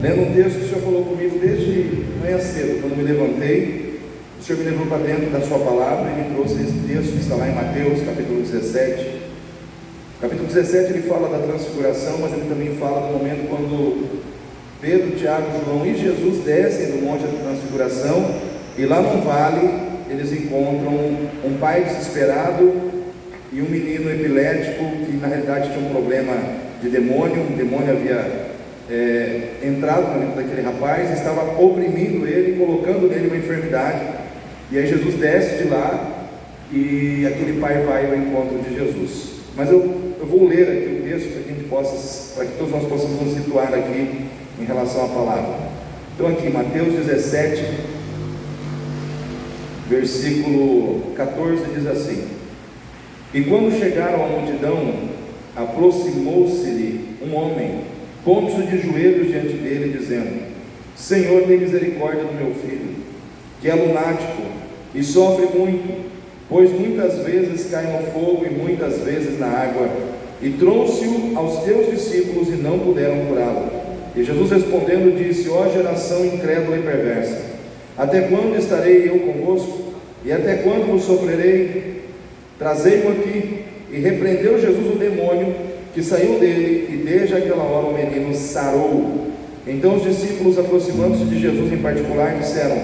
Lendo um texto que o Senhor falou comigo desde manhã cedo, quando me levantei, o Senhor me levou para dentro da sua palavra e me trouxe esse texto que está lá em Mateus, capítulo 17. Capítulo 17 ele fala da transfiguração, mas ele também fala do momento quando Pedro, Tiago, João e Jesus descem do monte da transfiguração, e lá no vale eles encontram um pai desesperado e um menino epilético que na realidade tinha um problema de demônio. Um demônio havia entrado na vida daquele rapaz, estava oprimindo ele, colocando nele uma enfermidade. E aí Jesus desce de lá e aquele pai vai ao encontro de Jesus. Mas eu vou ler aqui o texto para que a gente possa, para que todos nós possamos nos situar aqui em relação à palavra. Então aqui, Mateus 17, versículo 14 diz assim: E quando chegaram à multidão, aproximou-se-lhe um homem, pondo-se de joelhos diante dele, dizendo: Senhor, tem misericórdia do meu filho, que é lunático e sofre muito, pois muitas vezes cai no fogo e muitas vezes na água. E trouxe-o aos teus discípulos e não puderam curá-lo. E Jesus respondendo disse: Ó geração incrédula e perversa, até quando estarei eu convosco? E até quando vos sofrerei? Trazei-mo aqui. E repreendeu Jesus o demônio que saiu dele, e desde aquela hora o menino sarou. Então os discípulos, aproximando-se de Jesus em particular, disseram: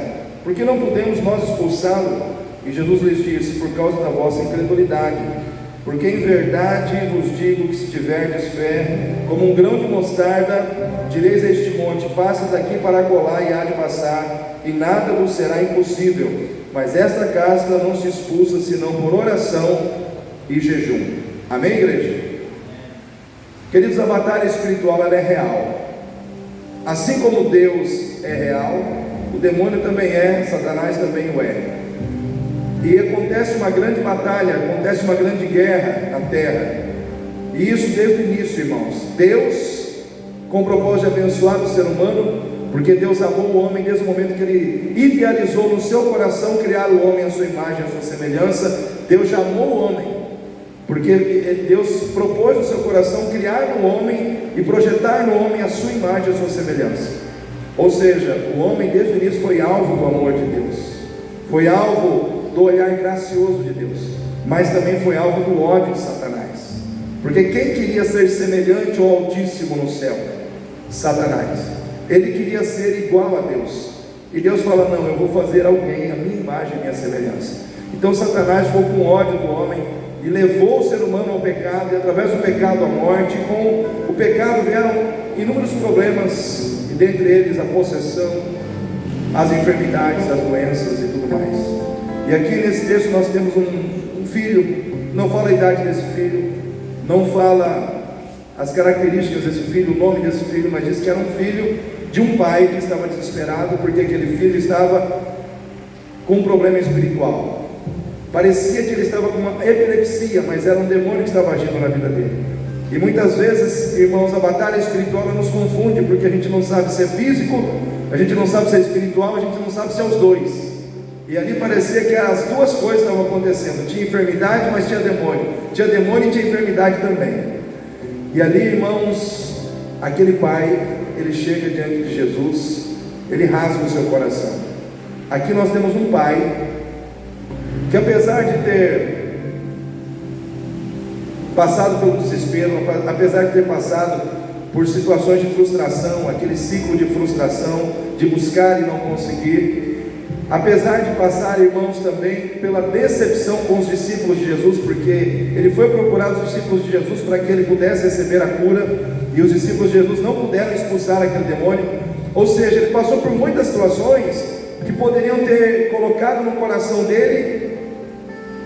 Por que não podemos nós expulsá-lo? E Jesus lhes disse: Por causa da vossa incredulidade. Porque em verdade vos digo que se tiverdes fé, como um grão de mostarda, direis a este monte: passa daqui para acolá, e há de passar, e nada vos será impossível. Mas esta casca não se expulsa senão por oração e jejum. Amém, igreja? Queridos, a batalha espiritual ela é real. Assim como Deus é real, o demônio também é, Satanás também o é. E acontece uma grande batalha, acontece uma grande guerra na terra. E isso desde o início, irmãos. Deus, com o propósito de abençoar o ser humano, porque Deus amou o homem desde o momento que Ele idealizou no seu coração criar o homem à sua imagem, à sua semelhança. Deus já amou o homem, porque Deus propôs no seu coração criar no homem e projetar no homem a sua imagem, a sua semelhança. Ou seja, o homem desde o início foi alvo do amor de Deus, foi alvo do olhar gracioso de Deus, mas também foi alvo do ódio de Satanás. Porque quem queria ser semelhante ao Altíssimo no céu? Satanás. Ele queria ser igual a Deus, e Deus fala: não, eu vou fazer alguém a minha imagem, a minha semelhança. Então Satanás ficou com ódio do homem e levou o ser humano ao pecado, e através do pecado à morte. E com o pecado vieram inúmeros problemas, e dentre eles a possessão, as enfermidades, as doenças e tudo mais. E aqui nesse texto nós temos um filho. Não fala a idade desse filho, não fala as características desse filho, o nome desse filho, mas diz que era um filho de um pai que estava desesperado, porque aquele filho estava com um problema espiritual. Parecia que ele estava com uma epilepsia, mas era um demônio que estava agindo na vida dele. E muitas vezes, irmãos, a batalha espiritual nos confunde, porque a gente não sabe se é físico, a gente não sabe se é espiritual, a gente não sabe se é os dois. E ali parecia que as duas coisas estavam acontecendo. Tinha enfermidade, mas tinha demônio. Tinha demônio e tinha enfermidade também. E ali, irmãos, aquele pai, ele chega diante de Jesus, ele rasga o seu coração. Aqui nós temos um pai que, apesar de ter passado pelo desespero, apesar de ter passado por situações de frustração, aquele ciclo de frustração, de buscar e não conseguir, apesar de passar, irmãos, também pela decepção com os discípulos de Jesus, porque ele foi procurar os discípulos de Jesus para que ele pudesse receber a cura, e os discípulos de Jesus não puderam expulsar aquele demônio. Ou seja, ele passou por muitas situações que poderiam ter colocado no coração dele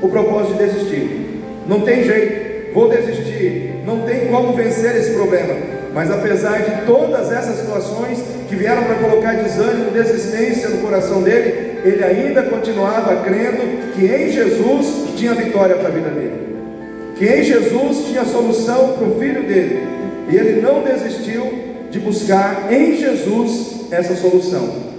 o propósito de desistir. Não tem jeito, vou desistir, não tem como vencer esse problema. Mas apesar de todas essas situações que vieram para colocar desânimo, desistência no coração dele, ele ainda continuava crendo que em Jesus tinha vitória para a vida dele, que em Jesus tinha solução para o filho dele. E ele não desistiu de buscar em Jesus essa solução.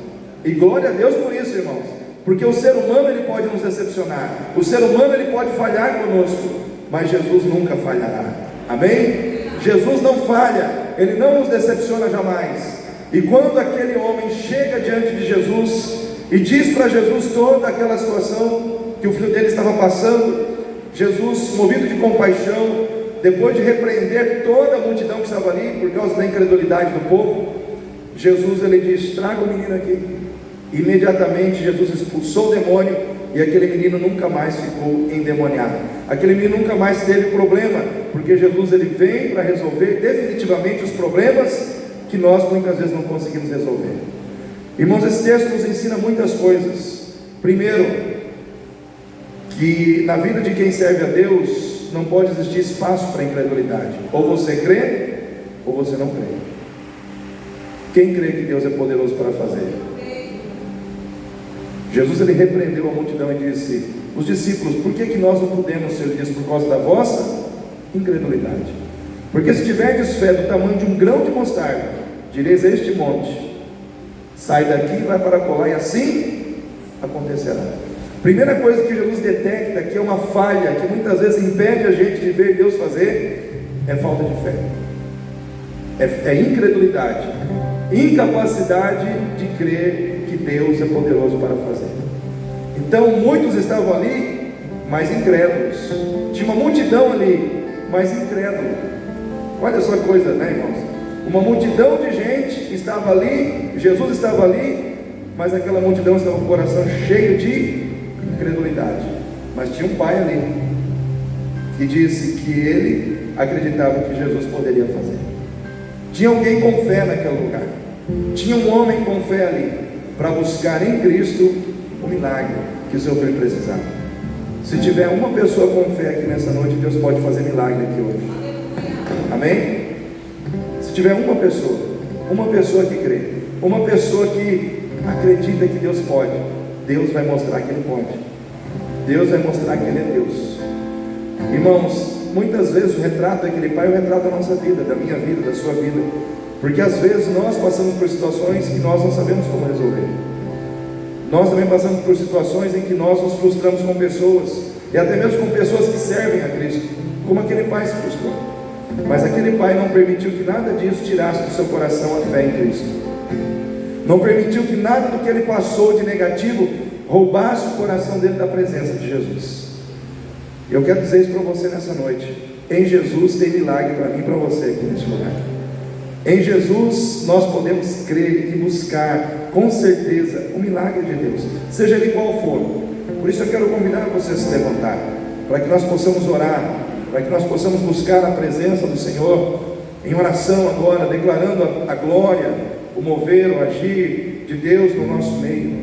E glória a Deus por isso, irmãos, porque o ser humano ele pode nos decepcionar, o ser humano ele pode falhar conosco, mas Jesus nunca falhará. Amém? Jesus não falha, Ele não nos decepciona jamais. E quando aquele homem chega diante de Jesus e diz para Jesus toda aquela situação que o filho dele estava passando, Jesus, movido de compaixão, depois de repreender toda a multidão que estava ali por causa da incredulidade do povo, Jesus ele diz: traga o menino aqui. Imediatamente Jesus expulsou o demônio e aquele menino nunca mais ficou endemoniado. Aquele menino nunca mais teve problema, porque Jesus ele vem para resolver definitivamente os problemas que nós muitas vezes não conseguimos resolver. Irmãos, esse texto nos ensina muitas coisas. Primeiro, que na vida de quem serve a Deus não pode existir espaço para incredulidade. Ou você crê, ou você não crê. Quem crê que Deus é poderoso para fazer? Jesus ele repreendeu a multidão e disse: os discípulos, por que nós não podemos ser disso? Por causa da vossa incredulidade. Porque se tiverdes fé do tamanho de um grão de mostarda, direis a este monte: sai daqui e vai para colar, e assim acontecerá. Primeira coisa que Jesus detecta que é uma falha, que muitas vezes impede a gente de ver Deus fazer, é falta de fé, é incredulidade, incapacidade de crer que Deus é poderoso para fazer. Então muitos estavam ali, mas incrédulos. Tinha uma multidão ali, mas incrédulo. Olha só a coisa, né, irmãos? Uma multidão de gente estava ali, Jesus estava ali, mas aquela multidão estava com o coração cheio de incredulidade. Mas tinha um pai ali que disse que ele acreditava que Jesus poderia fazer. Tinha alguém com fé naquele lugar. Tinha um homem com fé ali para buscar em Cristo o milagre que o seu filho precisava. Se tiver uma pessoa com fé aqui nessa noite, Deus pode fazer milagre aqui hoje. Amém? Se tiver uma pessoa que crê, uma pessoa que acredita que Deus pode, Deus vai mostrar que Ele pode. Deus vai mostrar que Ele é Deus. Irmãos, muitas vezes o retrato daquele pai é o retrato da nossa vida, da minha vida, da sua vida. Porque às vezes nós passamos por situações que nós não sabemos como resolver. Nós também passamos por situações em que nós nos frustramos com pessoas, e até mesmo com pessoas que servem a Cristo, como aquele pai se frustrou. Mas aquele pai não permitiu que nada disso tirasse do seu coração a fé em Cristo. Não permitiu que nada do que ele passou de negativo roubasse o coração dele da presença de Jesus. Eu quero dizer isso para você nessa noite: em Jesus tem milagre para mim e para você aqui neste lugar. Em Jesus nós podemos crer e buscar com certeza o milagre de Deus, seja ele qual for. Por isso eu quero convidar você a se levantar, para que nós possamos orar, para que nós possamos buscar a presença do Senhor em oração agora, declarando a glória, o mover, o agir de Deus no nosso meio.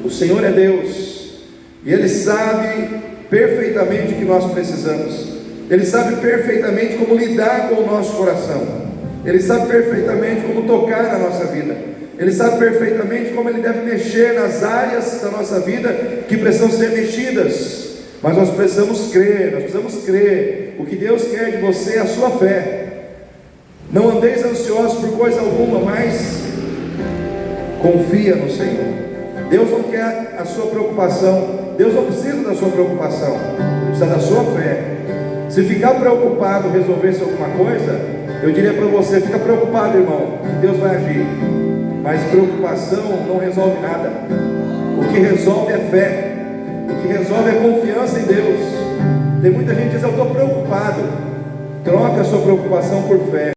O Senhor é Deus, e Ele sabe perfeitamente o que nós precisamos. Ele sabe perfeitamente como lidar com o nosso coração. Ele sabe perfeitamente como tocar na nossa vida. Ele sabe perfeitamente como Ele deve mexer nas áreas da nossa vida que precisam ser mexidas. Mas nós precisamos crer. O que Deus quer de você é a sua fé. Não andeis ansiosos por coisa alguma, mas confia no Senhor. Deus não quer a sua preocupação. Deus não precisa da sua preocupação. Ele precisa da sua fé. Se ficar preocupado resolver-se alguma coisa, eu diria para você: fica preocupado, irmão, que Deus vai agir. Mas preocupação não resolve nada. O que resolve é fé. O que resolve é confiança em Deus. Tem muita gente que diz: eu estou preocupado. Troca a sua preocupação por fé.